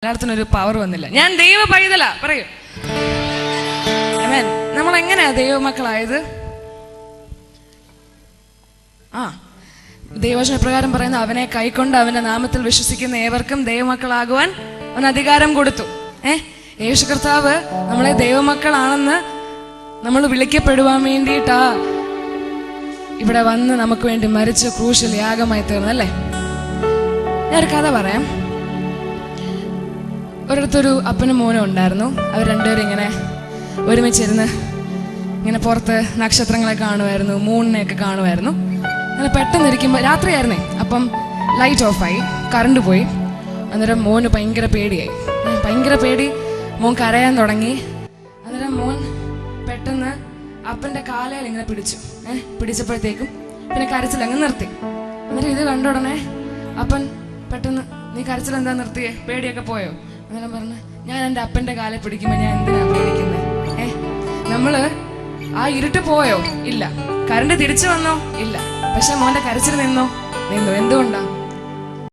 എല്ലായിടത്തിനൊരു power വന്നില്ല. ഞാൻ ദൈവ പൈതല പറയൂ. നമ്മൾ എങ്ങനെയാ ദൈവമക്കളായത്? ദൈവവചന പ്രകാരം പറയുന്ന അവനെ കൈക്കൊണ്ട് അവന്റെ നാമത്തിൽ വിശ്വസിക്കുന്ന ഏവർക്കും ദൈവമക്കളാകുവാൻ അവൻ അധികാരം കൊടുത്തു. യേശു കർത്താവ് നമ്മളെ ദൈവമക്കളാണെന്ന് നമ്മൾ വിളിക്കപ്പെടുവാൻ വേണ്ടിയിട്ടാ ഇവിടെ വന്ന് നമുക്ക് വേണ്ടി മരിച്ച് ക്രൂശിൽ യാഗമായി തീർന്നല്ലേ. ഞാനൊരു കഥ പറയാം. ഒരിടത്തൊരു അപ്പനും മോനും ഉണ്ടായിരുന്നു. അവർ രണ്ടുപേരും ഇങ്ങനെ ഒരുമിച്ചിരുന്ന് ഇങ്ങനെ പുറത്ത് നക്ഷത്രങ്ങളെ കാണുമായിരുന്നു, മൂണിനെയൊക്കെ കാണുമായിരുന്നു. അങ്ങനെ പെട്ടെന്ന് ഇരിക്കുമ്പോൾ രാത്രിയായിരുന്നേ, അപ്പം ലൈറ്റ് ഓഫായി, കറണ്ട് പോയി. അന്നേരം മോന് ഭയങ്കര പേടിയായി. ഭയങ്കര പേടി, മോൻ കരയാൻ തുടങ്ങി. അന്നേരം മോൻ പെട്ടെന്ന് അപ്പൻ്റെ കാലയിൽ ഇങ്ങനെ പിടിച്ചപ്പോഴത്തേക്കും പിന്നെ കരച്ചിലങ്ങ് നിർത്തി. അന്നേരം ഇത് കണ്ട ഉടനെ അപ്പൻ പെട്ടെന്ന്, നീ കരച്ചിൽ എന്താ നിർത്തിയേ, പേടിയൊക്കെ പോയോ? അന്നേരം പറഞ്ഞു, ഞാൻ എൻ്റെ അപ്പൻ്റെ കാലെ പിടിക്കുമ്പോൾ ഞാൻ എന്തിനാ പേടിക്കുന്നത്? നമ്മള് ആ ഇരുട്ട് പോയോ? ഇല്ല. കറണ്ട് തിരിച്ചു വന്നോ? ഇല്ല. പക്ഷെ മോന്റെ കരച്ചിൽ നിന്നു. എന്തുകൊണ്ടാ?